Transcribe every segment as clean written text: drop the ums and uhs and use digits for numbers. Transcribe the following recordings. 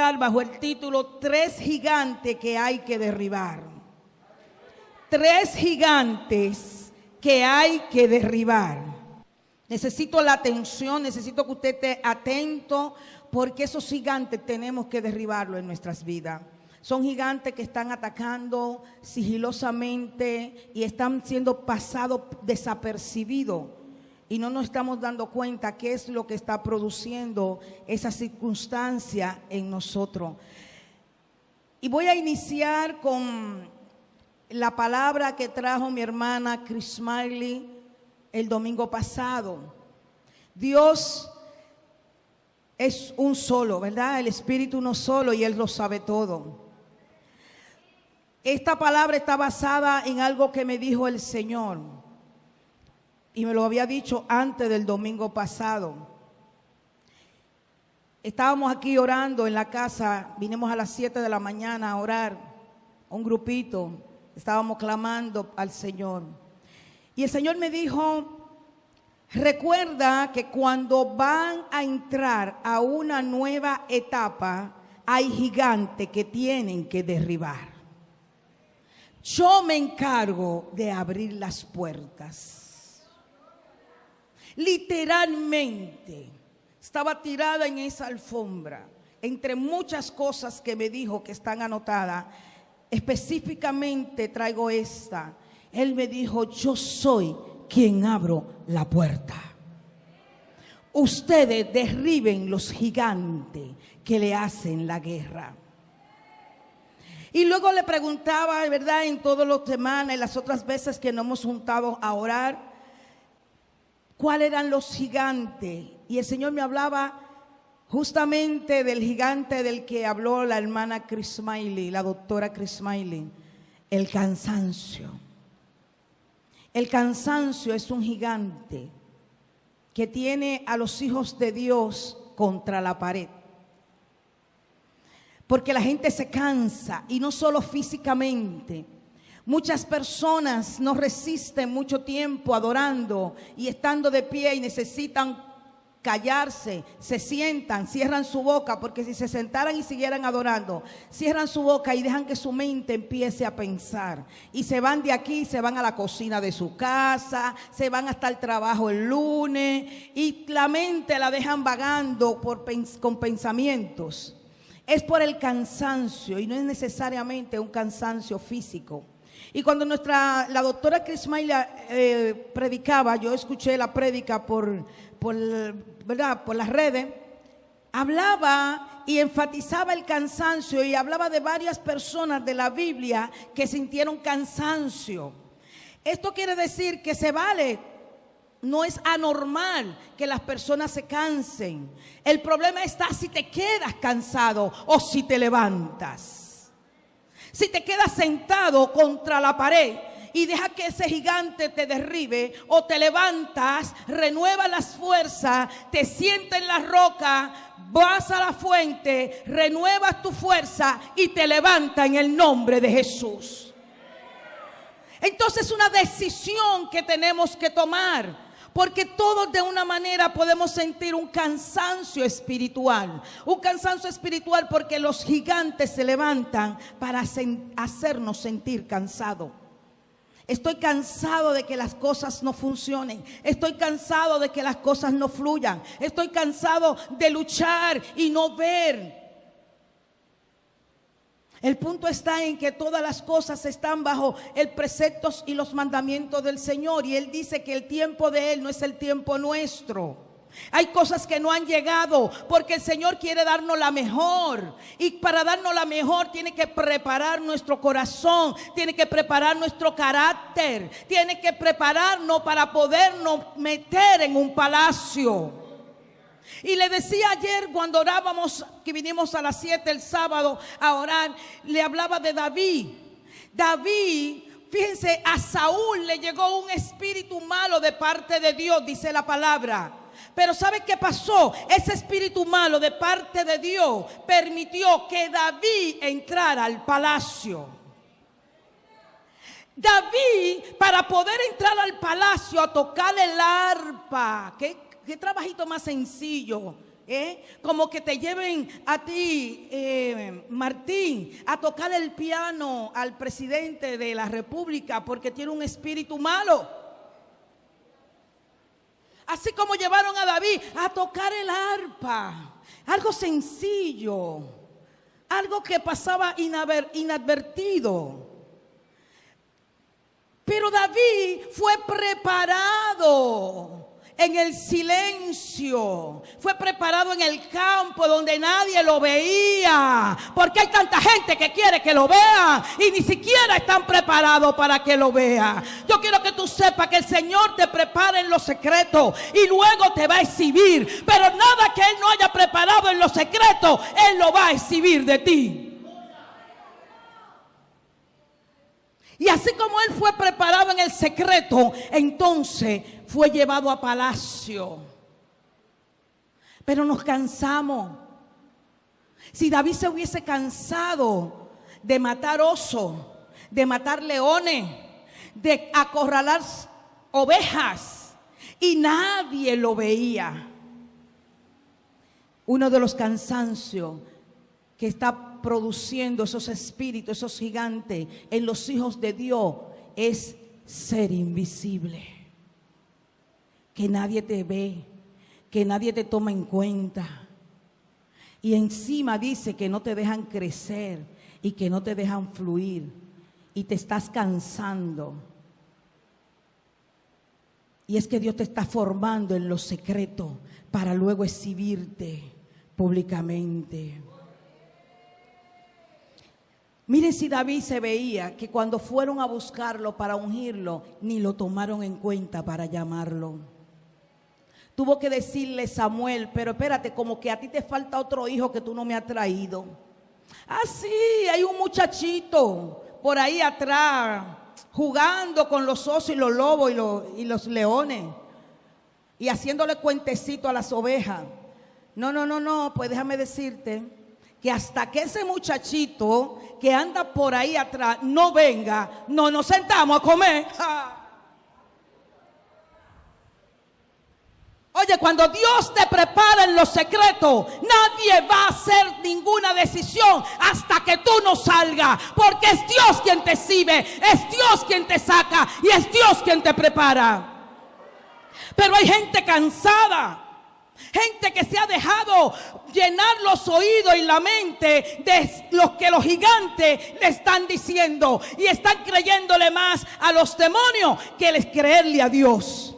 ministrar bajo el título 3 gigantes que hay que derribar. 3 gigantes que hay que derribar. Necesito la atención, necesito que usted esté atento, porque esos gigantes tenemos que derribarlos en nuestras vidas. Son gigantes que están atacando sigilosamente y están siendo pasados desapercibidos. Y no nos estamos dando cuenta qué es lo que está produciendo esa circunstancia en nosotros. Y voy a iniciar con la palabra que trajo mi hermana Chris Smiley el domingo pasado. Dios es un solo, ¿verdad? El Espíritu uno solo y Él lo sabe todo. Esta palabra está basada en algo que me dijo el Señor. Y me lo había dicho antes del domingo pasado. Estábamos aquí orando en la casa, vinimos a las 7 de la mañana a orar, un grupito, estábamos clamando al Señor. Y el Señor me dijo, recuerda que cuando van a entrar a una nueva etapa, hay gigantes que tienen que derribar. Yo me encargo de abrir las puertas. Literalmente, estaba tirada en esa alfombra, entre muchas cosas que me dijo que están anotadas, específicamente traigo esta. Él me dijo, yo soy quien abro la puerta. Ustedes derriben los gigantes que le hacen la guerra. Y luego le preguntaba, ¿verdad? En todas las semanas, en las otras veces que nos hemos juntado a orar, ¿cuáles eran los gigantes? Y el Señor me hablaba justamente del gigante del que habló la hermana Chris Smiley, la doctora Chris Smiley, el cansancio. El cansancio es un gigante que tiene a los hijos de Dios contra la pared. Porque la gente se cansa, y no solo físicamente. Muchas personas no resisten mucho tiempo adorando y estando de pie y necesitan callarse, se sientan, cierran su boca, porque si se sentaran y siguieran adorando, cierran su boca y dejan que su mente empiece a pensar. Y se van de aquí, se van a la cocina de su casa, se van hasta el trabajo el lunes y la mente la dejan vagando con pensamientos. Es por el cansancio y no es necesariamente un cansancio físico. Y cuando la doctora Chris Smiley predicaba, yo escuché la prédica por las redes, hablaba y enfatizaba el cansancio y hablaba de varias personas de la Biblia que sintieron cansancio. Esto quiere decir que se vale, no es anormal que las personas se cansen. El problema está si te quedas cansado o si te levantas. Si te quedas sentado contra la pared y deja que ese gigante te derribe, o te levantas, renuevas las fuerzas, te sientas en la roca, vas a la fuente, renuevas tu fuerza y te levantas en el nombre de Jesús. Entonces es una decisión que tenemos que tomar. Porque todos de una manera podemos sentir un cansancio espiritual. Un cansancio espiritual porque los gigantes se levantan para hacernos sentir cansados. Estoy cansado de que las cosas no funcionen. Estoy cansado de que las cosas no fluyan. Estoy cansado de luchar y no ver. El punto está en que todas las cosas están bajo el preceptos y los mandamientos del Señor. Y Él dice que el tiempo de Él no es el tiempo nuestro. Hay cosas que no han llegado porque el Señor quiere darnos la mejor. Y para darnos la mejor tiene que preparar nuestro corazón, tiene que preparar nuestro carácter, tiene que prepararnos para podernos meter en un palacio. Y le decía ayer cuando orábamos, que vinimos a las 7 el sábado a orar, le hablaba de David. David, fíjense, a Saúl le llegó un espíritu malo de parte de Dios, dice la palabra. Pero ¿sabe qué pasó? Ese espíritu malo de parte de Dios permitió que David entrara al palacio. David, para poder entrar al palacio a tocar el arpa, ¿qué trabajito más sencillo Como que te lleven a ti, Martín, a tocar el piano al presidente de la República porque tiene un espíritu malo. Así como llevaron a David a tocar el arpa, algo sencillo, algo que pasaba inadvertido. Pero David fue preparado en el silencio, fue preparado en el campo donde nadie lo veía, porque hay tanta gente que quiere que lo vea y ni siquiera están preparados para que lo vea. Yo quiero que tú sepas que el Señor te prepara en lo secreto y luego te va a exhibir, pero nada que Él no haya preparado en lo secreto, Él lo va a exhibir de ti. Y así como él fue preparado en el secreto, entonces fue llevado a palacio. Pero nos cansamos. Si David se hubiese cansado de matar osos, de matar leones, de acorralar ovejas, y nadie lo veía. Uno de los cansancios que está produciendo esos espíritus, esos gigantes en los hijos de Dios es ser invisible. Que nadie te ve, que nadie te toma en cuenta. Y encima dice que no te dejan crecer y que no te dejan fluir y te estás cansando. Y es que Dios te está formando en lo secreto para luego exhibirte públicamente. Miren si David se veía que cuando fueron a buscarlo para ungirlo, ni lo tomaron en cuenta para llamarlo. Tuvo que decirle Samuel, pero espérate, como que a ti te falta otro hijo que tú no me has traído. Ah, sí, hay un muchachito por ahí atrás jugando con los osos y los lobos y los leones y haciéndole cuentecito a las ovejas. No, pues déjame decirte que hasta que ese muchachito que anda por ahí atrás no venga, no nos sentamos a comer. Oye, cuando Dios te prepara en lo secreto, nadie va a hacer ninguna decisión hasta que tú no salgas, porque es Dios quien te exhibe, es Dios quien te saca y es Dios quien te prepara. Pero hay gente cansada, gente que se ha dejado llenar los oídos y la mente de lo que los gigantes le están diciendo y están creyéndole más a los demonios que les creerle a Dios.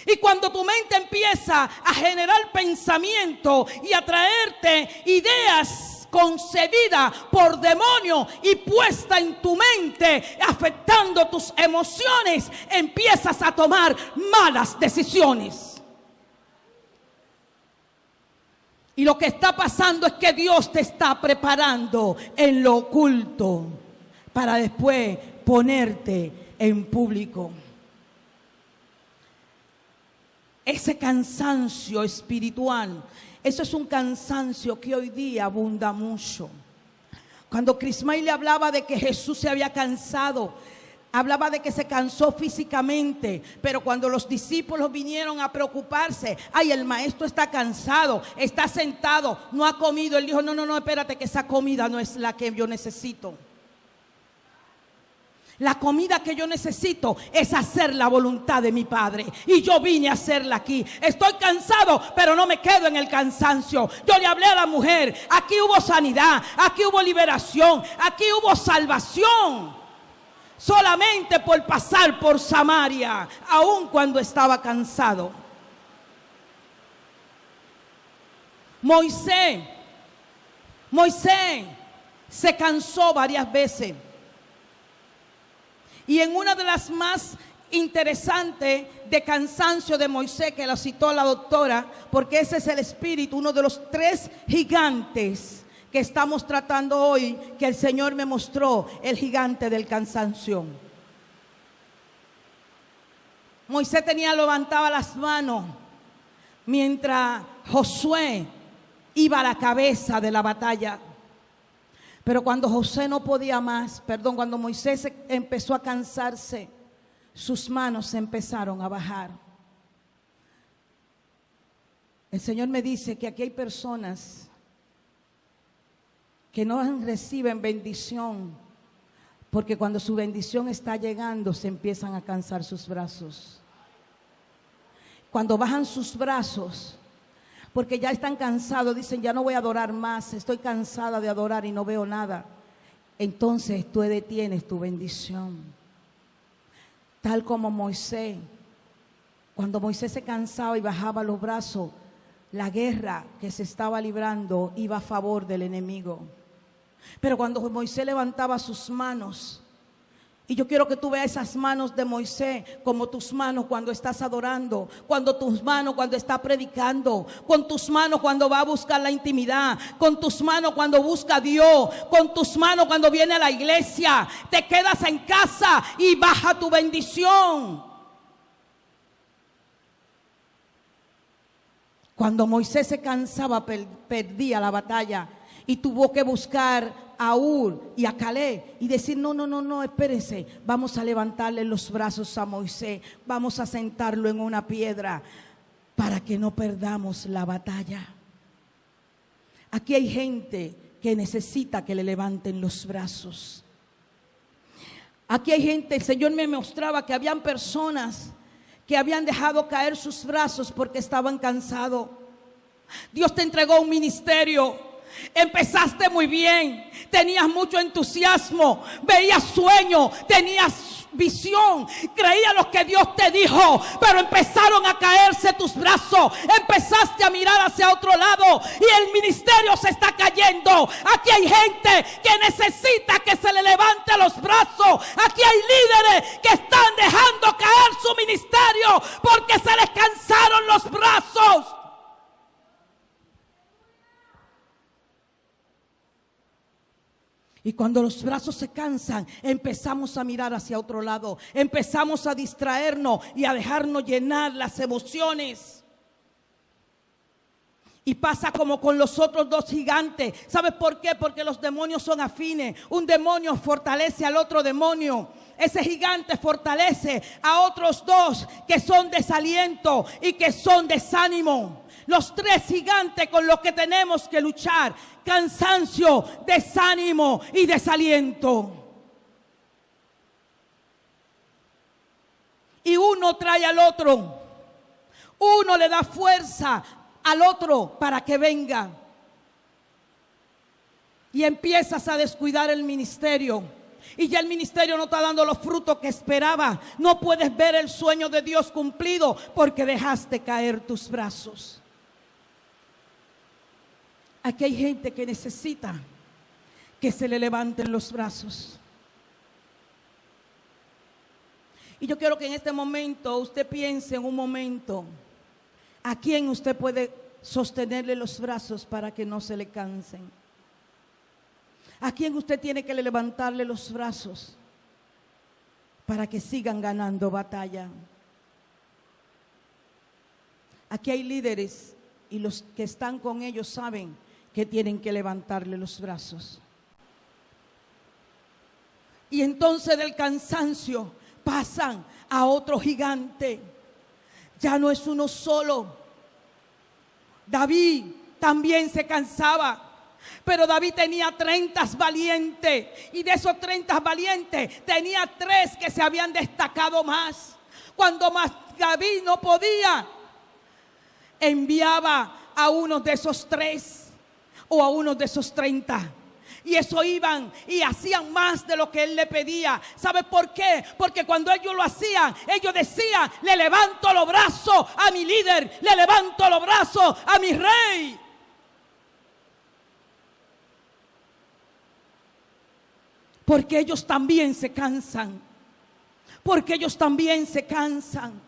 Y cuando tu mente empieza a generar pensamiento y a traerte ideas concebidas por demonios y puesta en tu mente, afectando tus emociones, empiezas a tomar malas decisiones. Y lo que está pasando es que Dios te está preparando en lo oculto para después ponerte en público. Ese cansancio espiritual, eso es un cansancio que hoy día abunda mucho. Cuando Crismay le hablaba de que Jesús se había cansado, hablaba de que se cansó físicamente, pero cuando los discípulos vinieron a preocuparse, ay, el maestro está cansado, está sentado, no ha comido. Él dijo, no, espérate, que esa comida no es la que yo necesito. La comida que yo necesito es hacer la voluntad de mi Padre. Y yo vine a hacerla aquí. Estoy cansado, pero no me quedo en el cansancio. Yo le hablé a la mujer. Aquí hubo sanidad, aquí hubo liberación, aquí hubo salvación. Solamente por pasar por Samaria, aun cuando estaba cansado. Moisés se cansó varias veces. Y en una de las más interesantes de cansancio de Moisés, que la citó la doctora, porque ese es el espíritu, uno de los 3 gigantes que estamos tratando hoy, que el Señor me mostró, el gigante del cansancio. Moisés levantaba las manos mientras Josué iba a la cabeza de la batalla. Pero cuando cuando Moisés empezó a cansarse, sus manos empezaron a bajar. El Señor me dice que aquí hay personas que no reciben bendición, porque cuando su bendición está llegando se empiezan a cansar sus brazos. Cuando bajan sus brazos, porque ya están cansados, dicen ya no voy a adorar más, estoy cansada de adorar y no veo nada. Entonces tú detienes tu bendición. Tal como Moisés, cuando Moisés se cansaba y bajaba los brazos, la guerra que se estaba librando iba a favor del enemigo. Pero cuando Moisés levantaba sus manos, y yo quiero que tú veas esas manos de Moisés como tus manos cuando estás adorando, cuando tus manos cuando estás predicando, con tus manos cuando va a buscar la intimidad, con tus manos cuando busca a Dios, con tus manos cuando viene a la iglesia, te quedas en casa y baja tu bendición. Cuando Moisés se cansaba, perdía la batalla y tuvo que buscar a Ur y a Caleb y decir no, espérese, vamos a levantarle los brazos a Moisés, vamos a sentarlo en una piedra para que no perdamos la batalla. Aquí hay gente que necesita que le levanten los brazos. Aquí hay gente, el Señor me mostraba que habían personas que habían dejado caer sus brazos porque estaban cansados. Dios te entregó un ministerio. Empezaste muy bien, tenías mucho entusiasmo, veías sueño, tenías visión, creías lo que Dios te dijo, pero empezaron a caerse tus brazos, empezaste a mirar hacia otro lado y el ministerio se está cayendo. Aquí hay gente que necesita que se le levante los brazos. Aquí hay líderes que están dejando caer su ministerio porque se les cansaron los brazos. Y cuando los brazos se cansan, empezamos a mirar hacia otro lado. Empezamos a distraernos y a dejarnos llenar las emociones. Y pasa como con los otros dos gigantes. ¿Sabes por qué? Porque los demonios son afines. Un demonio fortalece al otro demonio. Ese gigante fortalece a otros dos que son desaliento y que son desánimo. Los tres gigantes con los que tenemos que luchar: cansancio, desánimo y desaliento. Y uno trae al otro. Uno le da fuerza al otro para que venga. Y empiezas a descuidar el ministerio. Y ya el ministerio no está dando los frutos que esperaba. No puedes ver el sueño de Dios cumplido porque dejaste caer tus brazos. Aquí hay gente que necesita que se le levanten los brazos. Y yo quiero que en este momento usted piense en un momento a quién usted puede sostenerle los brazos para que no se le cansen. A quién usted tiene que levantarle los brazos para que sigan ganando batalla. Aquí hay líderes y los que están con ellos saben que tienen que levantarle los brazos. Y entonces del cansancio pasan a otro gigante. Ya no es uno solo. David también se cansaba, pero David tenía 30 valientes, y de esos 30 valientes tenía 3 que se habían destacado más. Cuando más David no podía, enviaba a uno de esos 3 o a uno de esos 30. Y eso iban y hacían más de lo que él le pedía. ¿Sabe por qué? Porque cuando ellos lo hacían, ellos decían: le levanto los brazos a mi líder, le levanto los brazos a mi rey. Porque ellos también se cansan. Porque ellos también se cansan.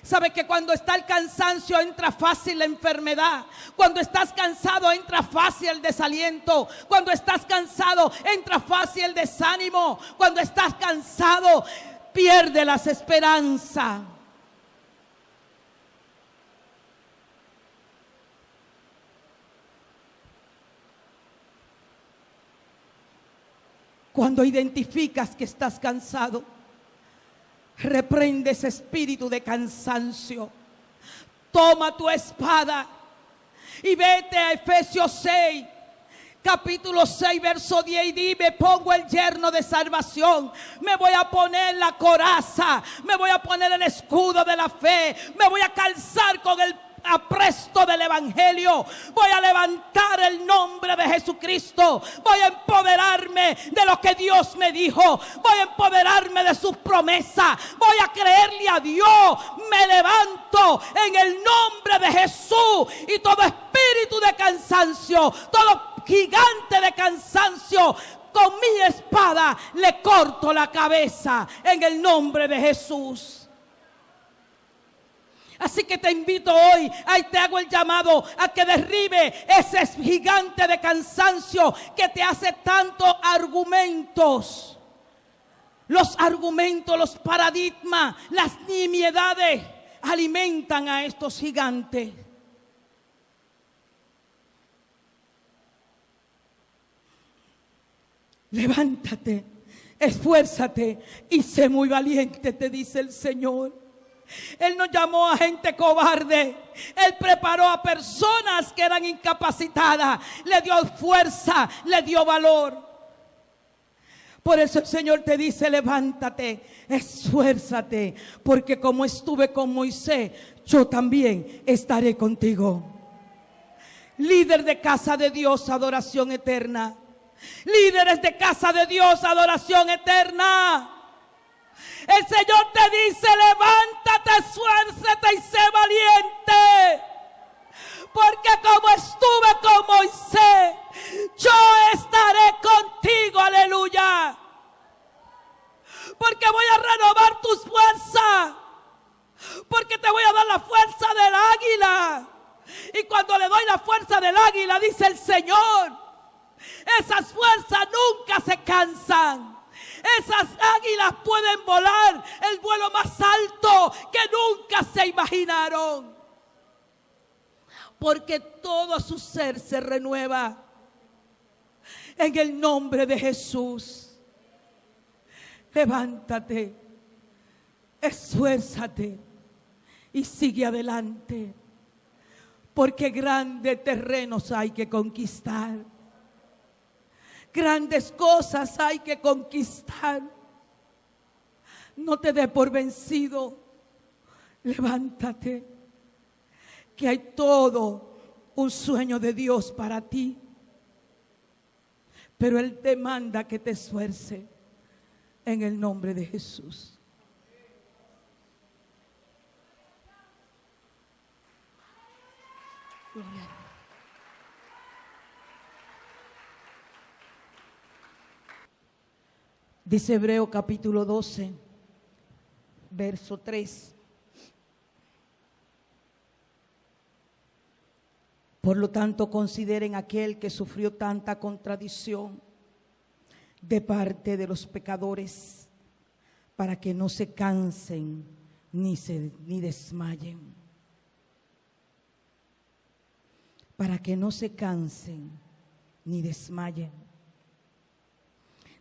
¿Sabe que cuando está el cansancio entra fácil la enfermedad? Cuando estás cansado entra fácil el desaliento. Cuando estás cansado entra fácil el desánimo. Cuando estás cansado pierde las esperanzas. Cuando identificas que estás cansado, reprende ese espíritu de cansancio. toma tu espada y vete a Efesios 6. Capítulo 6, verso 10, y dime: pongo el yerno de salvación, me voy a poner la coraza, me voy a poner el escudo de la fe, me voy a calzar con el apresto del evangelio, voy a levantar el nombre de Jesucristo, voy a empoderarme de lo que Dios me dijo, voy a empoderarme de sus promesas, voy a creerle a Dios, me levanto en el nombre de Jesús, y todo espíritu de cansancio, todo gigante de cansancio, con mi espada le corto la cabeza en el nombre de Jesús. Así que te invito hoy, ahí te hago el llamado a que derribe ese gigante de cansancio que te hace tantos argumentos. Los argumentos, los paradigmas, las nimiedades alimentan a estos gigantes. Levántate, esfuérzate y sé muy valiente, te dice el Señor. Él no llamó a gente cobarde. Él preparó a personas que eran incapacitadas. Le dio fuerza, le dio valor. Por eso el Señor te dice: levántate, esfuérzate, porque como estuve con Moisés, yo también estaré contigo. Líder de Casa de Dios, adoración eterna. Líderes de Casa de Dios, adoración eterna. El Señor te dice: levántate, esfuérzate y sé valiente. Porque como estuve con Moisés, yo estaré contigo, aleluya. Porque voy a renovar tus fuerzas. Porque te voy a dar la fuerza del águila. Y cuando le doy la fuerza del águila, dice el Señor, esas fuerzas nunca se cansan. Esas águilas pueden volar el vuelo más alto que nunca se imaginaron. Porque todo su ser se renueva en el nombre de Jesús. Levántate, esfuérzate y sigue adelante. Porque grandes terrenos hay que conquistar. Grandes cosas hay que conquistar. No te des por vencido. Levántate, que hay todo un sueño de Dios para ti. Pero Él te manda que te esfuerces en el nombre de Jesús. Gloria a Dios. Dice Hebreo capítulo 12, verso 3. Por lo tanto, consideren aquel que sufrió tanta contradicción de parte de los pecadores, para que no se cansen ni desmayen. Para que no se cansen ni desmayen.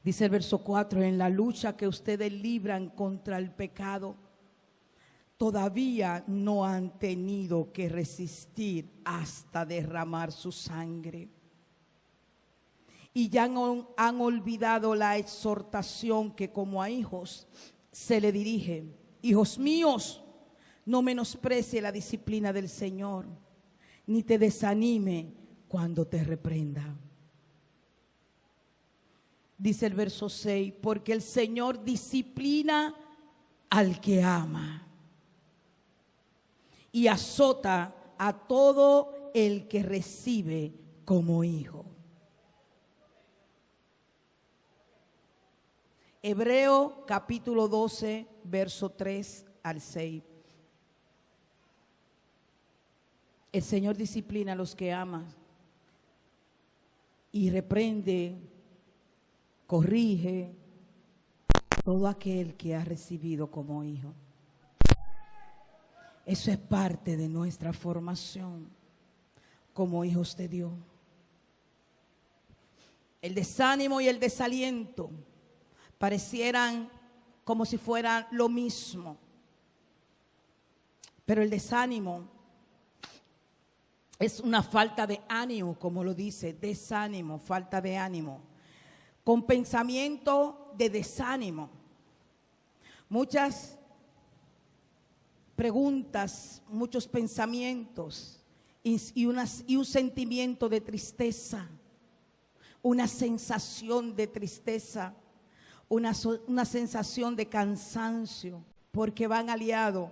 Dice el verso 4, en la lucha que ustedes libran contra el pecado, todavía no han tenido que resistir hasta derramar su sangre. Y ya han olvidado la exhortación que como a hijos se le dirige. Hijos míos, no menosprecie la disciplina del Señor, ni te desanime cuando te reprenda. Dice el verso 6, porque el Señor disciplina al que ama y azota a todo el que recibe como hijo. Hebreo capítulo 12, verso 3 al 6. El Señor disciplina a los que ama y reprende, corrige todo aquel que ha recibido como hijo. Eso es parte de nuestra formación como hijos de Dios. El desánimo y el desaliento parecieran como si fueran lo mismo. Pero el desánimo es una falta de ánimo, como lo dice, desánimo, falta de ánimo, con pensamiento de desánimo. Muchas preguntas, muchos pensamientos y un sentimiento de tristeza, una sensación de tristeza, una sensación de cansancio, porque van aliados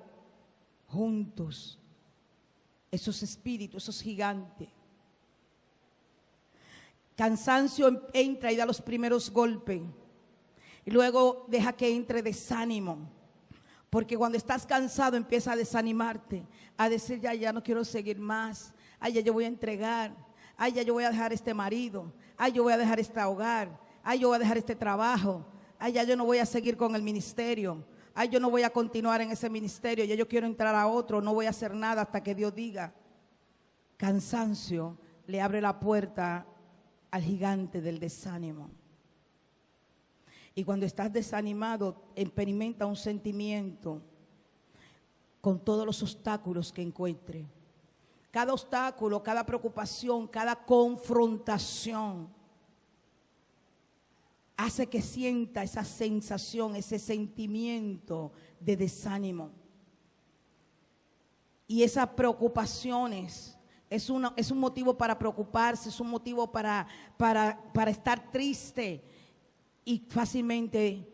juntos esos espíritus, esos gigantes. Cansancio entra y da los primeros golpes y luego deja que entre desánimo, porque cuando estás cansado empieza a desanimarte, a decir ya no quiero seguir más, ay ya yo voy a entregar, ay ya yo voy a dejar este marido, ay yo voy a dejar este hogar, ay yo voy a dejar este trabajo, ay ya yo no voy a seguir con el ministerio, ay yo no voy a continuar en ese ministerio, ya yo quiero entrar a otro, no voy a hacer nada hasta que Dios diga. Cansancio le abre la puerta al gigante del desánimo. Y cuando estás desanimado, experimenta un sentimiento con todos los obstáculos que encuentre. Cada obstáculo, cada preocupación, cada confrontación hace que sienta esa sensación, ese sentimiento de desánimo. Y esas preocupaciones es un motivo para preocuparse, es un motivo para estar triste. Y fácilmente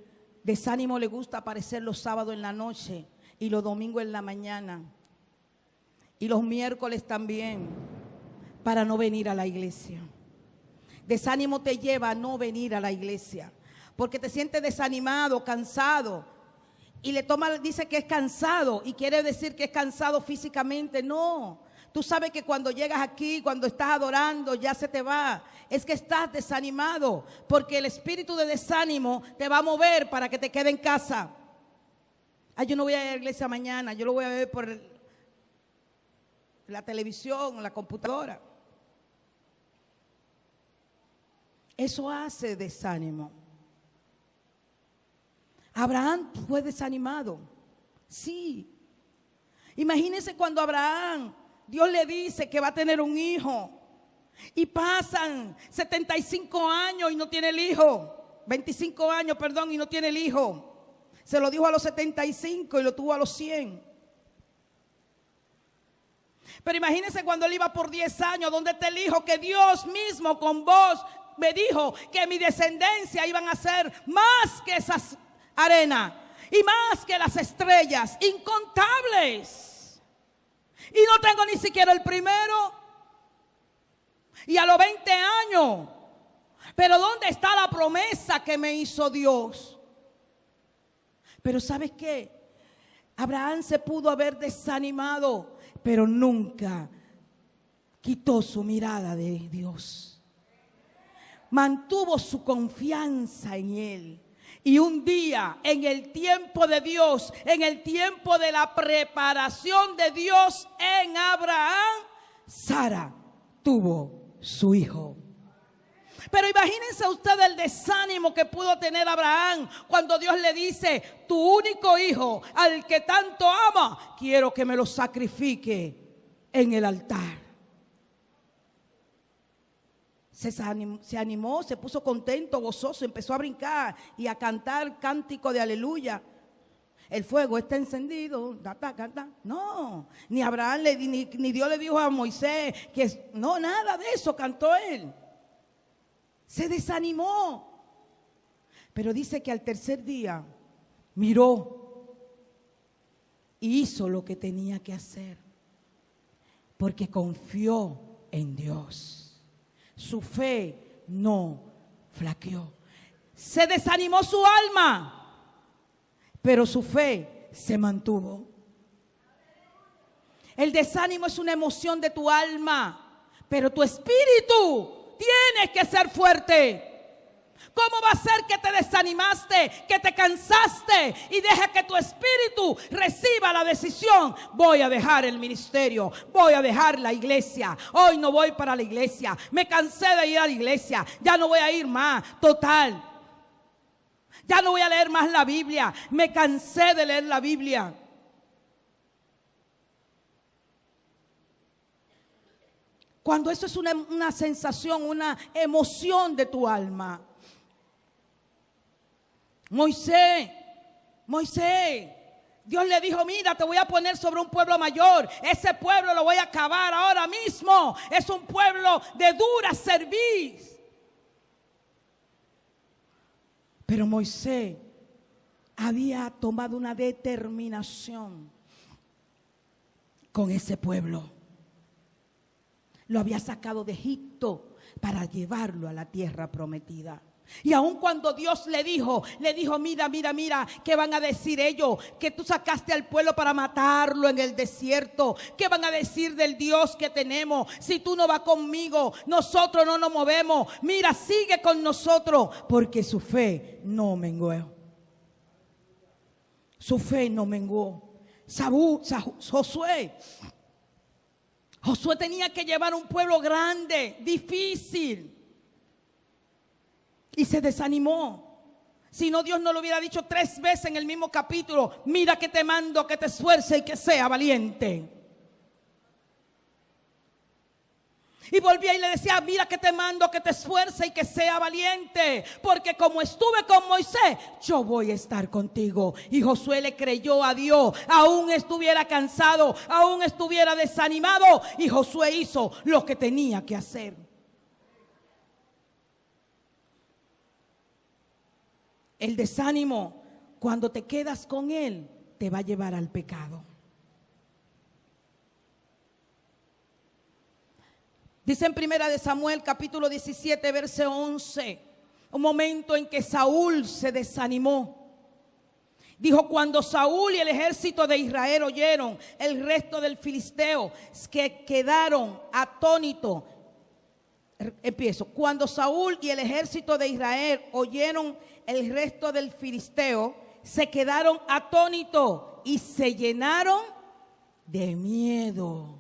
desánimo le gusta aparecer los sábados en la noche y los domingos en la mañana. Y los miércoles también, para no venir a la iglesia. Desánimo te lleva a no venir a la iglesia, porque te sientes desanimado, cansado. Y dice que es cansado y quiere decir que es cansado físicamente. No, tú sabes que cuando llegas aquí, cuando estás adorando, ya se te va. Es que estás desanimado, porque el espíritu de desánimo te va a mover para que te quede en casa. Ay, yo no voy a ir a la iglesia mañana, yo lo voy a ver por la televisión, la computadora. Eso hace desánimo. Abraham fue desanimado. Sí. Imagínense cuando Abraham, Dios le dice que va a tener un hijo. Y pasan 75 años y no tiene el hijo. 25 años, perdón, y no tiene el hijo. Se lo dijo a los 75 y lo tuvo a los 100. Pero imagínense cuando él iba por 10 años, ¿dónde está el hijo? Que Dios mismo con voz me dijo que mi descendencia iban a ser más que esas arenas y más que las estrellas, incontables. Y no tengo ni siquiera el primero. Y a los 20 años. Pero ¿dónde está la promesa que me hizo Dios? Pero ¿sabes qué? Abraham se pudo haber desanimado, pero nunca quitó su mirada de Dios. Mantuvo su confianza en Él. Y un día, en el tiempo de Dios, en el tiempo de la preparación de Dios en Abraham, Sara tuvo su hijo. Pero imagínense ustedes el desánimo que pudo tener Abraham cuando Dios le dice: tu único hijo, al que tanto ama, quiero que me lo sacrifique en el altar. Se animó, se puso contento, gozoso, empezó a brincar y a cantar cántico de aleluya. El fuego está encendido. No, ni Abraham ni Dios le dijo a Moisés que no, nada de eso cantó él. Se desanimó. Pero dice que al tercer día miró y hizo lo que tenía que hacer, porque confió en Dios. Su fe no flaqueó. Se desanimó su alma, pero su fe se mantuvo. El desánimo es una emoción de tu alma, pero tu espíritu tiene que ser fuerte. ¿Cómo va a ser que te desanimaste, que te cansaste y deja que tu espíritu reciba la decisión? Voy a dejar el ministerio, voy a dejar la iglesia, hoy no voy para la iglesia, me cansé de ir a la iglesia, ya no voy a ir más, total. Ya no voy a leer más la Biblia, me cansé de leer la Biblia. Cuando eso es una sensación, una emoción de tu alma. Moisés, Dios le dijo, mira, te voy a poner sobre un pueblo mayor. Ese pueblo lo voy a acabar ahora mismo. Es un pueblo de dura cerviz. Pero Moisés había tomado una determinación con ese pueblo. Lo había sacado de Egipto para llevarlo a la tierra prometida. Y aun cuando Dios le dijo, mira, ¿qué van a decir ellos? Que tú sacaste al pueblo para matarlo en el desierto. ¿Qué van a decir del Dios que tenemos? Si tú no vas conmigo, nosotros no nos movemos. Mira, sigue con nosotros, porque su fe no menguó. Su fe no menguó. Josué tenía que llevar un pueblo grande, difícil. Y se desanimó. Si no, Dios no lo hubiera dicho 3 veces en el mismo capítulo. Mira que te mando, que te esfuerce y que sea valiente. Y volvía y le decía, mira que te mando, que te esfuerce y que sea valiente. Porque como estuve con Moisés, yo voy a estar contigo. Y Josué le creyó a Dios. Aún estuviera cansado, aún estuviera desanimado. Y Josué hizo lo que tenía que hacer. El desánimo, cuando te quedas con él, te va a llevar al pecado. Dice en 1 Samuel capítulo 17, verso 11, un momento en que Saúl se desanimó. Dijo, cuando Saúl y el ejército de Israel oyeron el resto del filisteo, que quedaron atónitos. Empiezo. Cuando Saúl y el ejército de Israel oyeron el resto del filisteo, se quedaron atónitos y se llenaron de miedo.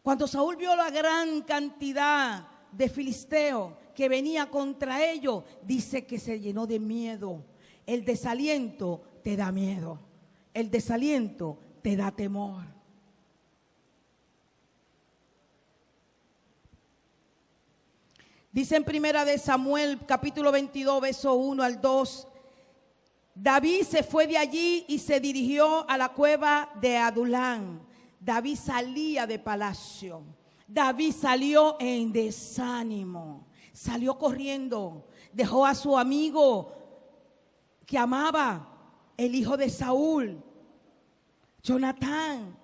Cuando Saúl vio la gran cantidad de filisteos que venía contra ellos, dice que se llenó de miedo. El desaliento te da miedo. El desaliento te da temor. Dice en 1 Samuel capítulo 22, verso 1 al 2. David se fue de allí y se dirigió a la cueva de Adulán. David salía de palacio. David salió en desánimo. Salió corriendo. Dejó a su amigo que amaba, el hijo de Saúl, Jonatán.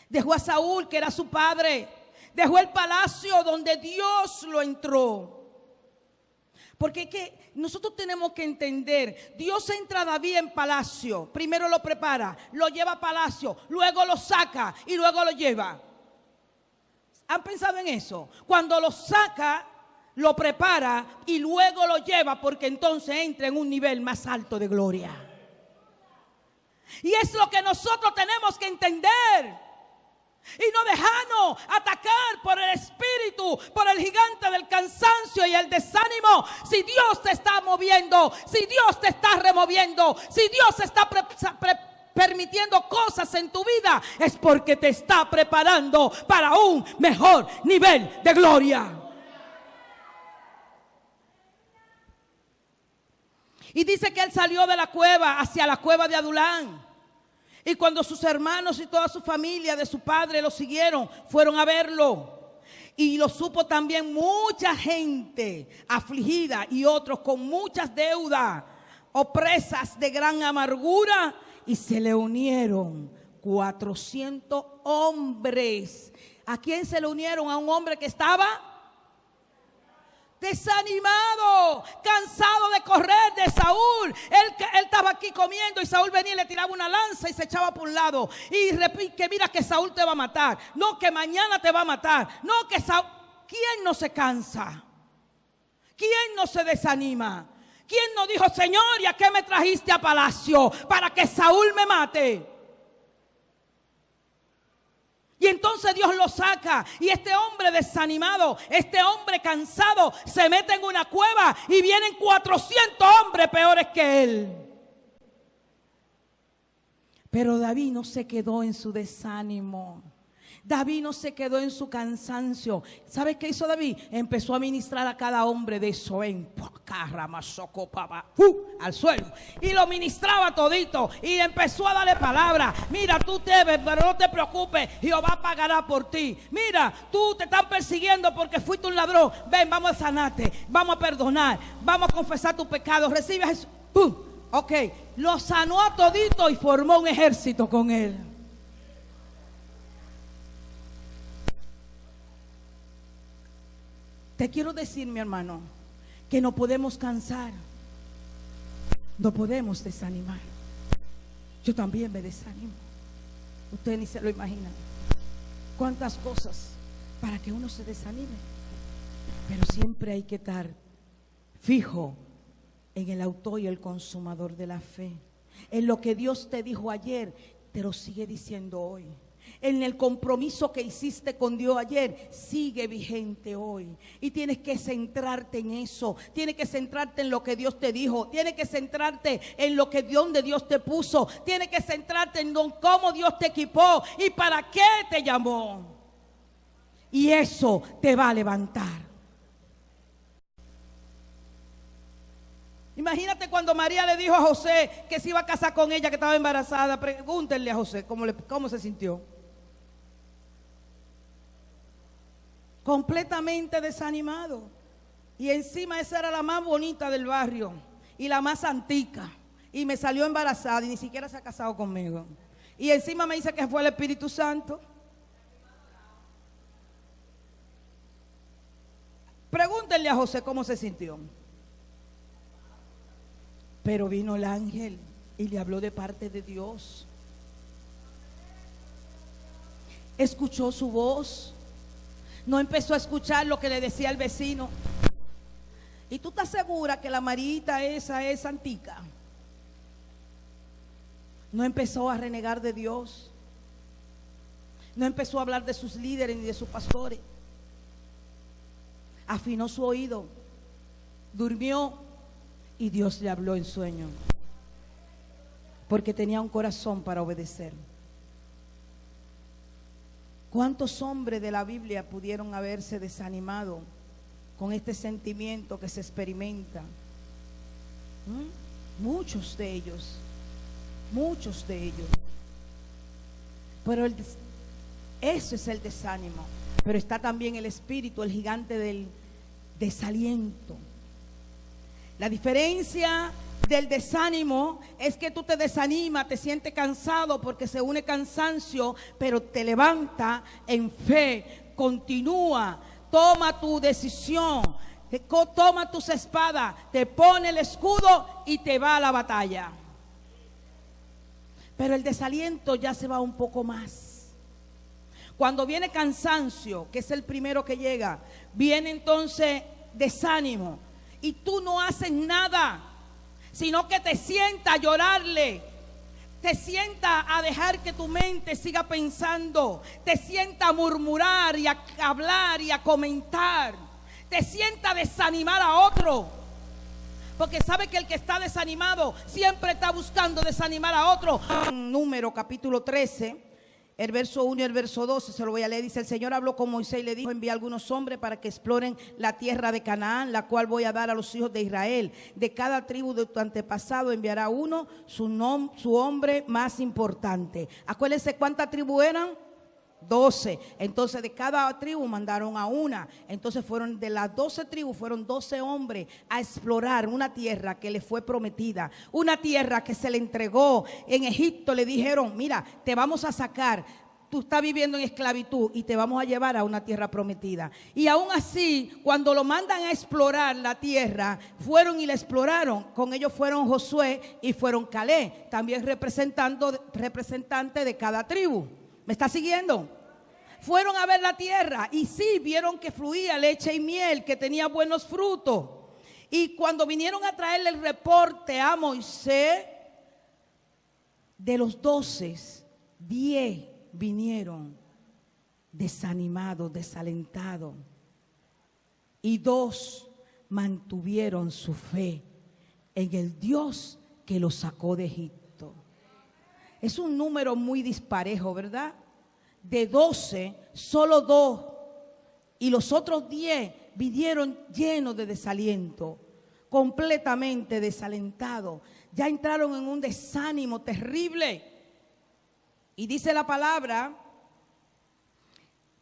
Dejó a Saúl, que era su padre. Dejó el palacio donde Dios lo entró. Porque es que nosotros tenemos que entender, Dios entra a David en palacio, primero lo prepara, lo lleva a palacio, luego lo saca y luego lo lleva. ¿Han pensado en eso? Cuando lo saca, lo prepara y luego lo lleva, porque entonces entra en un nivel más alto de gloria. Y es lo que nosotros tenemos que entender. Y no dejarnos atacar por el espíritu, por el gigante del cansancio y el desánimo. Si Dios te está moviendo, si Dios te está removiendo, si Dios está permitiendo cosas en tu vida, es porque te está preparando para un mejor nivel de gloria. Y dice que él salió de la cueva hacia la cueva de Adulán. Y cuando sus hermanos y toda su familia de su padre lo siguieron, fueron a verlo. Y lo supo también mucha gente afligida y otros con muchas deudas, opresas de gran amargura. Y se le unieron 400 hombres. ¿A quién se le unieron? A un hombre que estaba desanimado, cansado de correr de Saúl. Él estaba aquí comiendo y Saúl venía y le tiraba una lanza y se echaba por un lado. Y que mira que Saúl te va a matar. No, que mañana te va a matar. No, que Saúl. ¿Quién no se cansa? ¿Quién no se desanima? ¿Quién no dijo, Señor, ¿y a qué me trajiste a palacio? Para que Saúl me mate. Y entonces Dios lo saca. Y este hombre desanimado, este hombre cansado, se mete en una cueva y vienen 400 hombres peores que él. Pero David no se quedó en su desánimo. David no se quedó en su cansancio. ¿Sabes qué hizo David? Empezó a ministrar a cada hombre de Soén, al suelo, y lo ministraba todito, y empezó a darle palabra. Mira, tú debes, pero no te preocupes, Jehová pagará por ti. Mira, tú te están persiguiendo porque fuiste un ladrón. Ven, vamos a sanarte, vamos a perdonar, vamos a confesar tus pecados. Recibe a Jesús. Ok, lo sanó a todito y formó un ejército con él. Te quiero decir, mi hermano, que no podemos cansar, no podemos desanimar. Yo también me desanimo. Ustedes ni se lo imaginan. Cuántas cosas para que uno se desanime. Pero siempre hay que estar fijo en el autor y el consumador de la fe. En lo que Dios te dijo ayer, te lo sigue diciendo hoy. En el compromiso que hiciste con Dios ayer, sigue vigente hoy. Y tienes que centrarte en eso. Tienes que centrarte en lo que Dios te dijo. Tienes que centrarte en lo que donde Dios te puso. Tienes que centrarte en cómo Dios te equipó y para qué te llamó. Y eso te va a levantar. Imagínate cuando María le dijo a José que se iba a casar con ella, que estaba embarazada. Pregúntenle a José cómo se sintió. Completamente desanimado. Y encima esa era la más bonita del barrio y la más antica. Y me salió embarazada y ni siquiera se ha casado conmigo. Y encima me dice que fue el Espíritu Santo. Pregúntenle a José cómo se sintió. Pero vino el ángel y le habló de parte de Dios. Escuchó su voz. No empezó a escuchar lo que le decía el vecino. ¿Y tú estás segura que la Marita esa es antica? No empezó a renegar de Dios. No empezó a hablar de sus líderes ni de sus pastores. Afinó su oído. Durmió. Y Dios le habló en sueño, porque tenía un corazón para obedecer. ¿Cuántos hombres de la Biblia pudieron haberse desanimado con este sentimiento que se experimenta? Muchos de ellos. Pero eso es el desánimo. Pero está también el espíritu, el gigante del desaliento. La diferencia del desánimo es que tú te desanimas, te sientes cansado porque se une cansancio, pero te levanta en fe, continúa, toma tu decisión, toma tus espadas, te pone el escudo y te va a la batalla. Pero el desaliento ya se va un poco más. Cuando viene cansancio, que es el primero que llega, viene entonces desánimo. Y tú no haces nada, sino que te sientas a llorarle, te sientas a dejar que tu mente siga pensando, te sientas a murmurar y a hablar y a comentar, te sientas a desanimar a otro, porque sabe que el que está desanimado siempre está buscando desanimar a otro. Número capítulo 13. El verso 1 y el verso 12 se lo voy a leer. Dice: el Señor habló con Moisés y le dijo: envía algunos hombres para que exploren la tierra de Canaán, la cual voy a dar a los hijos de Israel. De cada tribu de tu antepasado enviará uno, su hombre más importante. Acuérdense cuántas tribus eran. 12. Entonces de cada tribu mandaron a una. Entonces fueron de las 12 tribus, fueron 12 hombres a explorar una tierra que le fue prometida, una tierra que se le entregó. En Egipto le dijeron: mira, te vamos a sacar, tú estás viviendo en esclavitud y te vamos a llevar a una tierra prometida. Y aún así, cuando lo mandan a explorar la tierra, fueron y la exploraron. Con ellos fueron Josué y fueron Caleb, también representante de cada tribu. ¿Me está siguiendo? Fueron a ver la tierra y sí, vieron que fluía leche y miel, que tenía buenos frutos. Y cuando vinieron a traerle el reporte a Moisés, de los 12, 10 vinieron desanimados, desalentados. Y 2 mantuvieron su fe en el Dios que los sacó de Egipto. Es un número muy disparejo, ¿verdad? de 12, solo 2 y los otros 10 vinieron llenos de desaliento, completamente desalentados. Ya entraron en un desánimo terrible. Y dice la palabra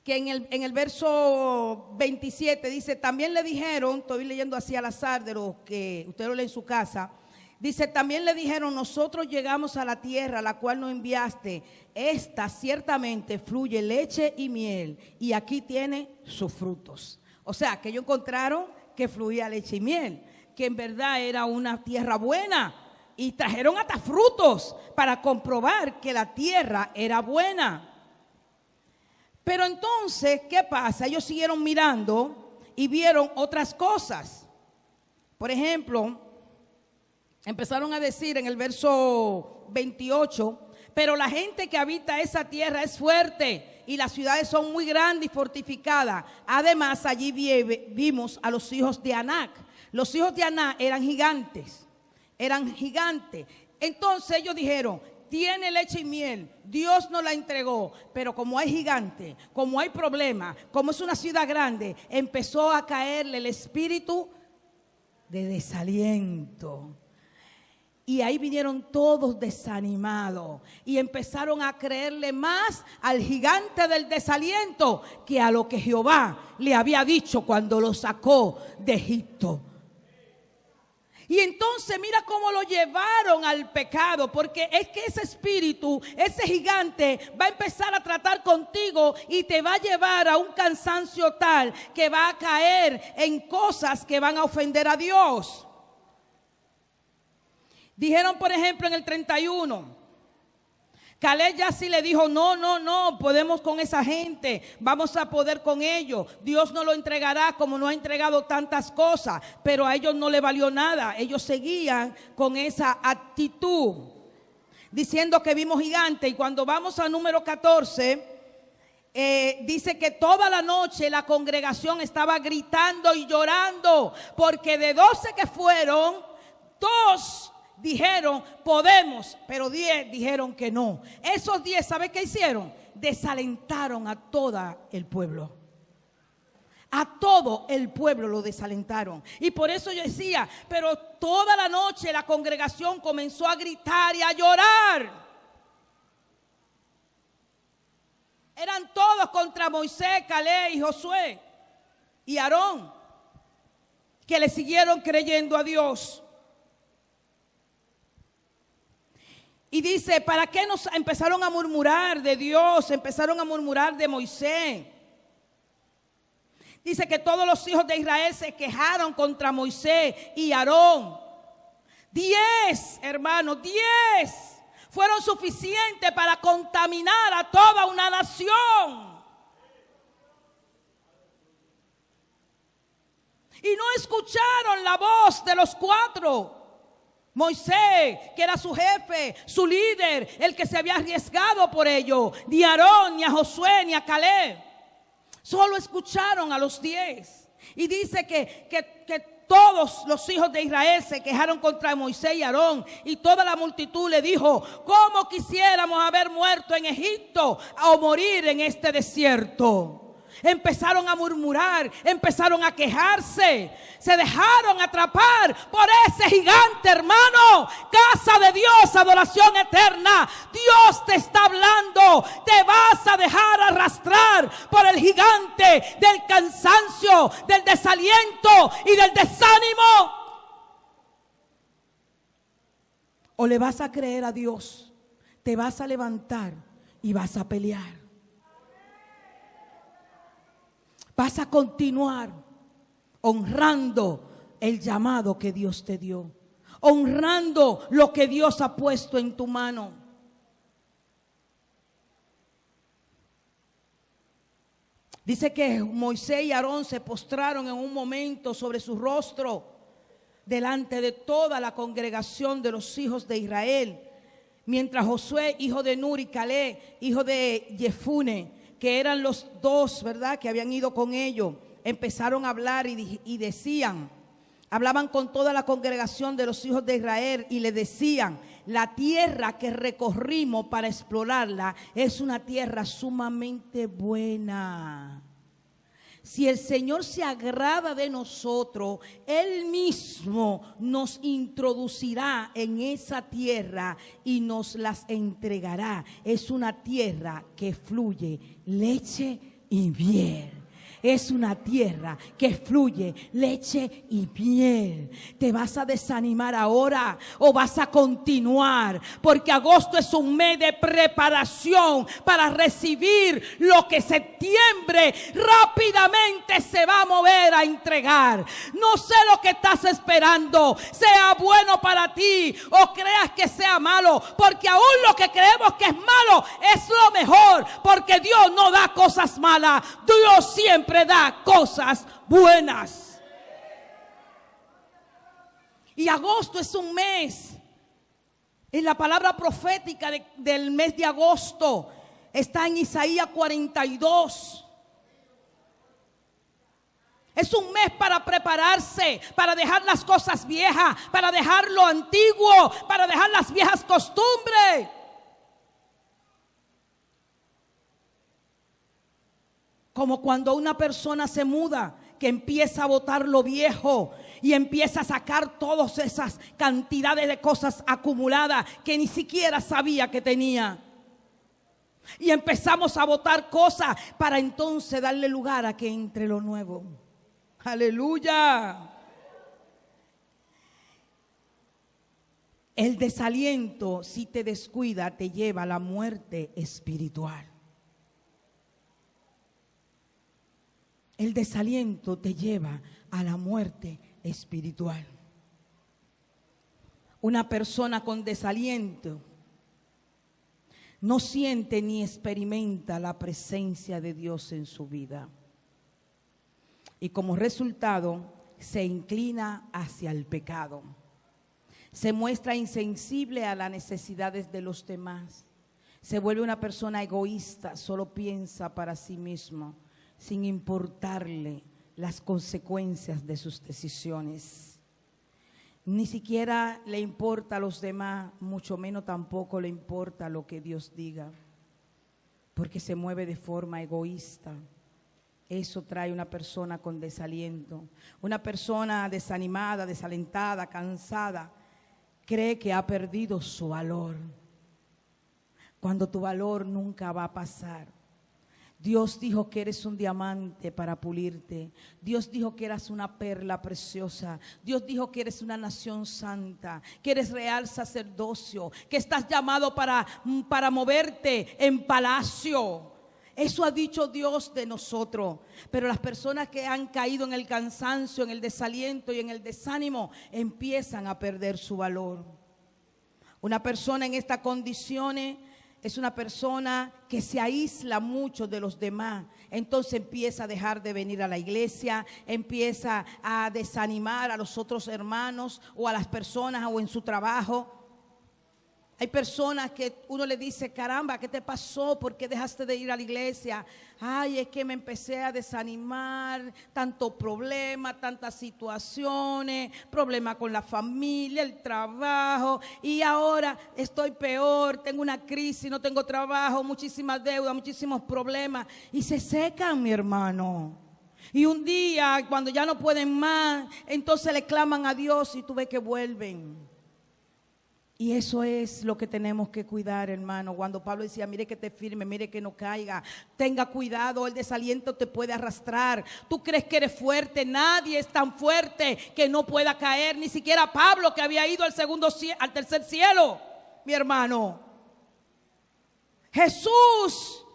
que en el verso 27 dice, también le dijeron, estoy leyendo así al azar de lo que usted lo lee en su casa, dice, también le dijeron, nosotros llegamos a la tierra a la cual nos enviaste, esta ciertamente fluye leche y miel y aquí tiene sus frutos. O sea, que ellos encontraron que fluía leche y miel, que en verdad era una tierra buena y trajeron hasta frutos para comprobar que la tierra era buena. Pero entonces, ¿qué pasa? Ellos siguieron mirando y vieron otras cosas. Por ejemplo, empezaron a decir en el verso 28, pero la gente que habita esa tierra es fuerte y las ciudades son muy grandes y fortificadas. Además, allí vimos a los hijos de Anac. Los hijos de Anac eran gigantes, Entonces ellos dijeron, tiene leche y miel, Dios nos la entregó, pero como hay gigantes, como hay problemas, como es una ciudad grande, empezó a caerle el espíritu de desaliento. Y ahí vinieron todos desanimados y empezaron a creerle más al gigante del desaliento que a lo que Jehová le había dicho cuando lo sacó de Egipto. Y entonces mira cómo lo llevaron al pecado, porque es que ese espíritu, ese gigante va a empezar a tratar contigo y te va a llevar a un cansancio tal que va a caer en cosas que van a ofender a Dios. Dijeron, por ejemplo, en el 31, Caleb ya sí le dijo, no, podemos con esa gente, vamos a poder con ellos. Dios nos lo entregará como nos ha entregado tantas cosas, pero a ellos no le valió nada. Ellos seguían con esa actitud, diciendo que vimos gigantes. Y cuando vamos al número 14, dice que toda la noche la congregación estaba gritando y llorando, porque de 12 que fueron, 2 dijeron podemos, pero 10 dijeron que no. Esos 10, ¿sabe qué hicieron? Desalentaron a todo el pueblo. A todo el pueblo lo desalentaron. Y por eso yo decía, pero toda la noche la congregación comenzó a gritar y a llorar. Eran todos contra Moisés, Caleb y Josué y Aarón, que le siguieron creyendo a Dios. Y dice, ¿para qué nos empezaron a murmurar de Dios? Empezaron a murmurar de Moisés. Dice que todos los hijos de Israel se quejaron contra Moisés y Aarón. 10, hermanos, 10 fueron suficientes para contaminar a toda una nación. Y no escucharon la voz de los 4. Moisés, que era su jefe, su líder, el que se había arriesgado por ello, ni a Aarón, ni a Josué, ni a Caleb. Solo escucharon a los 10. Y dice que todos los hijos de Israel se quejaron contra Moisés y Aarón. Y toda la multitud le dijo, ¿cómo quisiéramos haber muerto en Egipto o morir en este desierto? Empezaron a murmurar, empezaron a quejarse, se dejaron atrapar por ese gigante, hermano. Casa de Dios, adoración eterna. Dios te está hablando. Te vas a dejar arrastrar por el gigante del cansancio, del desaliento y del desánimo. O le vas a creer a Dios, te vas a levantar y vas a pelear. Vas a continuar honrando el llamado que Dios te dio, honrando lo que Dios ha puesto en tu mano. Dice que Moisés y Aarón se postraron en un momento sobre su rostro delante de toda la congregación de los hijos de Israel, mientras Josué, hijo de Nun, y Caleb, hijo de Jefune, que eran los 2, ¿verdad?, que habían ido con ellos, empezaron a hablar y decían hablaban con toda la congregación de los hijos de Israel y le decían: la tierra que recorrimos para explorarla es una tierra sumamente buena. Si el Señor se agrada de nosotros, Él mismo nos introducirá en esa tierra y nos las entregará. Es una tierra que fluye leche y miel. Es una tierra que fluye leche y miel. ¿Te vas a desanimar ahora o vas a continuar? Porque agosto es un mes de preparación para recibir lo que septiembre rápidamente se va a mover a entregar. No sé lo que estás esperando, sea bueno para ti o creas que sea malo, porque aún lo que creemos que es malo es lo mejor, porque Dios no da cosas malas. Dios siempre da cosas buenas. Y agosto es un mes. En la palabra profética del mes de agosto está en Isaías 42. Es un mes para prepararse, para dejar las cosas viejas, para dejar lo antiguo, para dejar las viejas costumbres. Como cuando una persona se muda, que empieza a botar lo viejo y empieza a sacar todas esas cantidades de cosas acumuladas que ni siquiera sabía que tenía. Y empezamos a botar cosas para entonces darle lugar a que entre lo nuevo. Aleluya. El desaliento, si te descuida, te lleva a la muerte espiritual. El desaliento te lleva a la muerte espiritual. Una persona con desaliento no siente ni experimenta la presencia de Dios en su vida. Y como resultado, se inclina hacia el pecado. Se muestra insensible a las necesidades de los demás. Se vuelve una persona egoísta, solo piensa para sí mismo, sin importarle las consecuencias de sus decisiones. Ni siquiera le importa a los demás, mucho menos tampoco le importa lo que Dios diga, porque se mueve de forma egoísta. Eso trae una persona con desaliento, una persona desanimada, desalentada, cansada, cree que ha perdido su valor, cuando tu valor nunca va a pasar. Dios dijo que eres un diamante para pulirte. Dios dijo que eras una perla preciosa. Dios dijo que eres una nación santa, que eres real sacerdocio, que estás llamado para moverte en palacio. Eso ha dicho Dios de nosotros. Pero las personas que han caído en el cansancio, en el desaliento y en el desánimo, empiezan a perder su valor. Una persona en estas condiciones es una persona que se aísla mucho de los demás. Entonces empieza a dejar de venir a la iglesia, empieza a desanimar a los otros hermanos o a las personas o en su trabajo. Hay personas que uno le dice: caramba, ¿qué te pasó? ¿Por qué dejaste de ir a la iglesia? Ay, es que me empecé a desanimar, tanto problema, tantas situaciones, problema con la familia, el trabajo, y ahora estoy peor, tengo una crisis, no tengo trabajo, muchísimas deudas, muchísimos problemas, y se secan, mi hermano. Y un día, cuando ya no pueden más, entonces le claman a Dios y tú ves que vuelven. Y eso es lo que tenemos que cuidar, hermano. Cuando Pablo decía: mire que te firme, mire que no caiga, tenga cuidado, el desaliento te puede arrastrar. Tú crees que eres fuerte, nadie es tan fuerte que no pueda caer, ni siquiera Pablo, que había ido al tercer cielo, mi hermano. Jesús,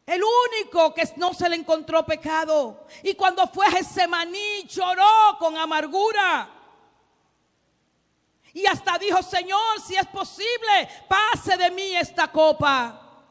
el único que no se le encontró pecado, y cuando fue a Getsemaní lloró con amargura. Y hasta dijo: Señor, si es posible, pase de mí esta copa.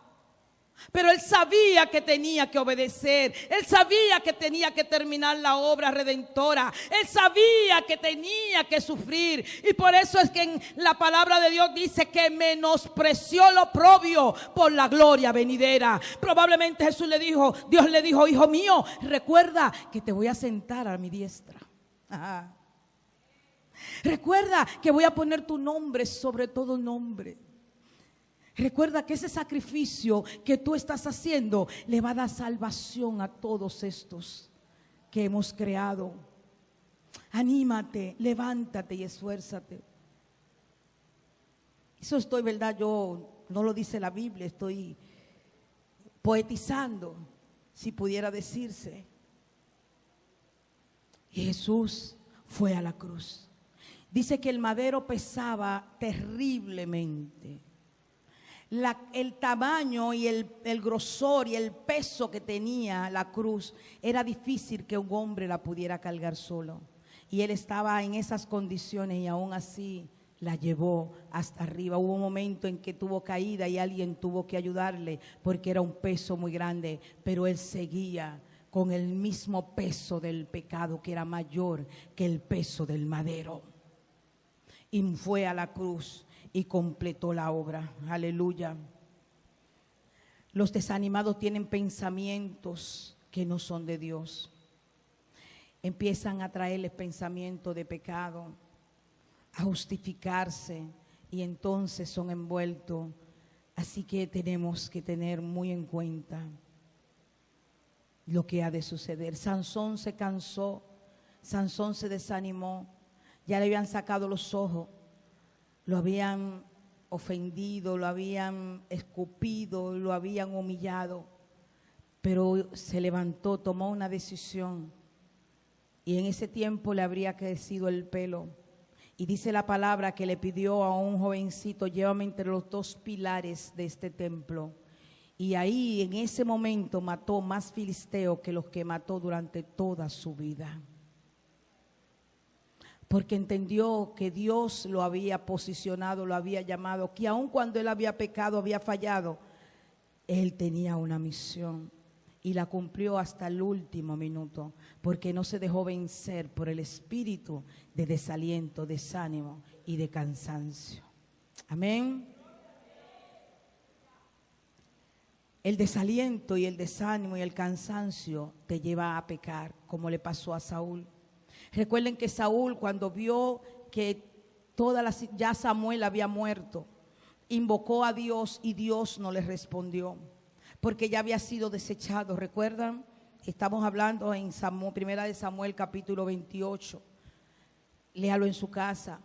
Pero él sabía que tenía que obedecer. Él sabía que tenía que terminar la obra redentora. Él sabía que tenía que sufrir. Y por eso es que en la palabra de Dios dice que menospreció lo oprobio por la gloria venidera. Probablemente Dios le dijo: hijo mío, recuerda que te voy a sentar a mi diestra. Ajá. Recuerda que voy a poner tu nombre sobre todo nombre. Recuerda que ese sacrificio que tú estás haciendo le va a dar salvación a todos estos que hemos creado. Anímate, levántate y esfuérzate. Eso estoy, ¿verdad? Yo no lo dice la Biblia, estoy poetizando, si pudiera decirse. Y Jesús fue a la cruz. Dice que el madero pesaba terriblemente. El tamaño y el grosor y el peso que tenía la cruz, era difícil que un hombre la pudiera cargar solo. Y él estaba en esas condiciones y aún así la llevó hasta arriba. Hubo un momento en que tuvo caída y alguien tuvo que ayudarle porque era un peso muy grande, pero él seguía con el mismo peso del pecado que era mayor que el peso del madero. Y fue a la cruz y completó la obra. Aleluya. Los desanimados tienen pensamientos que no son de Dios. Empiezan a traerles pensamientos de pecado, a justificarse, y entonces son envueltos. Así que tenemos que tener muy en cuenta lo que ha de suceder. Sansón se cansó, Sansón se desanimó, ya le habían sacado los ojos, lo habían ofendido, lo habían escupido, lo habían humillado, pero se levantó, tomó una decisión, y en ese tiempo le habría crecido el pelo. Y dice la palabra que le pidió a un jovencito: llévame entre los dos pilares de este templo. Y ahí en ese momento mató más filisteos que los que mató durante toda su vida. Porque entendió que Dios lo había posicionado, lo había llamado, que aun cuando él había pecado, había fallado, él tenía una misión. Y la cumplió hasta el último minuto, porque no se dejó vencer por el espíritu de desaliento, desánimo y de cansancio. Amén. El desaliento y el desánimo y el cansancio te lleva a pecar, como le pasó a Saúl. Recuerden que Saúl, cuando vio que ya Samuel había muerto, invocó a Dios y Dios no le respondió, porque ya había sido desechado. ¿Recuerdan? Estamos hablando en Primera de Samuel capítulo 28. Léalo en su casa.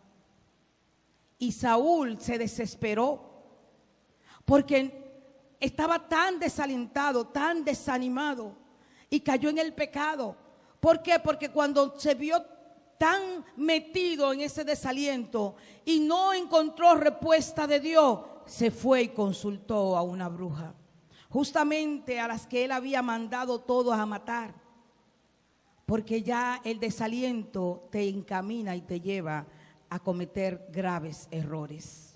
Y Saúl se desesperó porque estaba tan desalentado, tan desanimado, y cayó en el pecado. ¿Por qué? Porque cuando se vio tan metido en ese desaliento y no encontró respuesta de Dios, se fue y consultó a una bruja, justamente a las que él había mandado todos a matar, porque ya el desaliento te encamina y te lleva a cometer graves errores.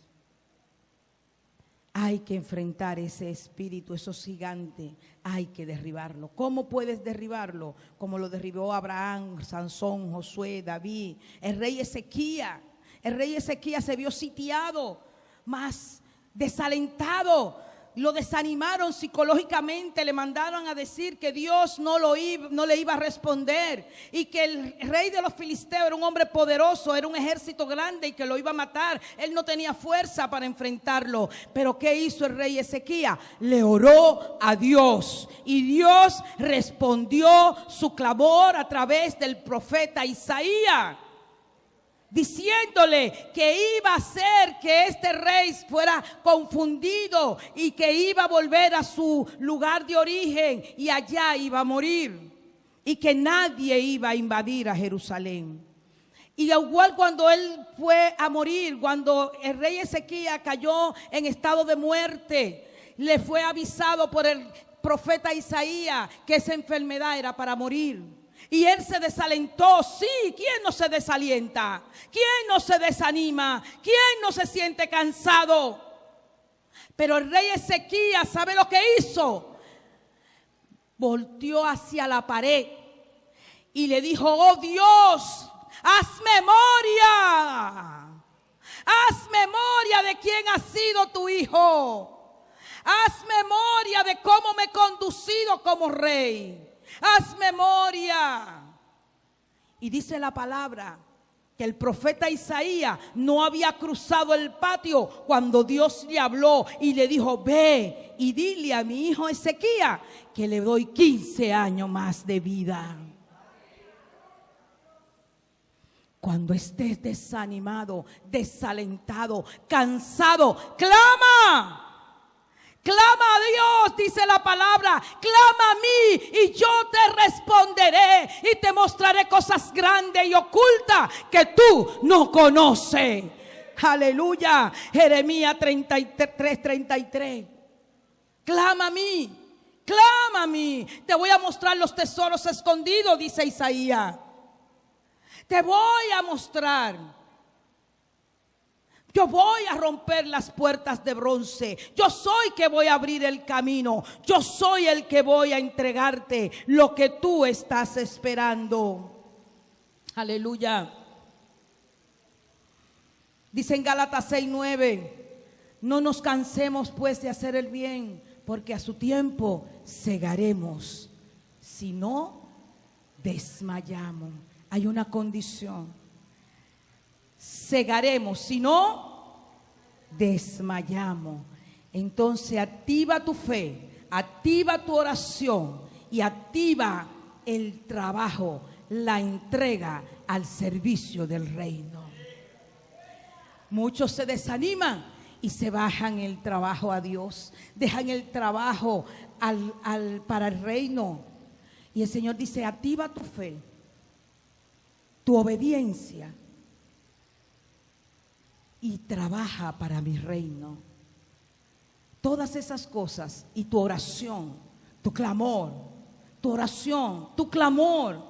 Hay que enfrentar ese espíritu, esos gigantes, hay que derribarlo. ¿Cómo puedes derribarlo? Como lo derribó Abraham, Sansón, Josué, David, el rey Ezequías. El rey Ezequías se vio sitiado, más desalentado. Lo desanimaron psicológicamente, le mandaron a decir que Dios no le iba a responder, y que el rey de los filisteos era un hombre poderoso, era un ejército grande y que lo iba a matar. Él no tenía fuerza para enfrentarlo. Pero ¿qué hizo el rey Ezequías? Le oró a Dios, y Dios respondió su clamor a través del profeta Isaías, diciéndole que iba a hacer que este rey fuera confundido y que iba a volver a su lugar de origen y allá iba a morir, y que nadie iba a invadir a Jerusalén. Y igual cuando él fue a morir, cuando el rey Ezequías cayó en estado de muerte, le fue avisado por el profeta Isaías que esa enfermedad era para morir. Y él se desalentó. Sí, ¿quién no se desalienta? ¿Quién no se desanima? ¿Quién no se siente cansado? Pero el rey Ezequías, ¿sabe lo que hizo? Volteó hacia la pared y le dijo: oh Dios, haz memoria. Haz memoria de quién ha sido tu hijo. Haz memoria de cómo me he conducido como rey. Haz memoria. Y dice la palabra que el profeta Isaías no había cruzado el patio cuando Dios le habló y le dijo: ve y dile a mi hijo Ezequías que le doy 15 años más de vida. Cuando estés desanimado, desalentado, cansado, clama. Clama a Dios, dice la palabra. Clama a mí y yo te responderé y te mostraré cosas grandes y ocultas que tú no conoces. Aleluya. Jeremías 33:33. Clama a mí, clama a mí. Te voy a mostrar los tesoros escondidos, dice Isaías. Te voy a mostrar. Yo voy a romper las puertas de bronce. Yo soy que voy a abrir el camino. Yo soy el que voy a entregarte lo que tú estás esperando. Aleluya. Dice en Gálatas 6:9: no nos cansemos pues de hacer el bien, porque a su tiempo segaremos, si no desmayamos. Hay una condición: segaremos, si no desmayamos. Entonces activa tu fe, activa tu oración y activa el trabajo, la entrega al servicio del reino. Muchos se desaniman y se bajan el trabajo a Dios, dejan el trabajo para el reino. Y el Señor dice: activa tu fe, tu obediencia, y trabaja para mi reino. Todas esas cosas, y tu oración, tu clamor, tu oración, tu clamor,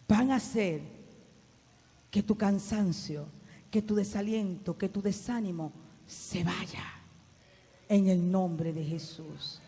van a hacer que tu cansancio, que tu desaliento, que tu desánimo se vaya en el nombre de Jesús.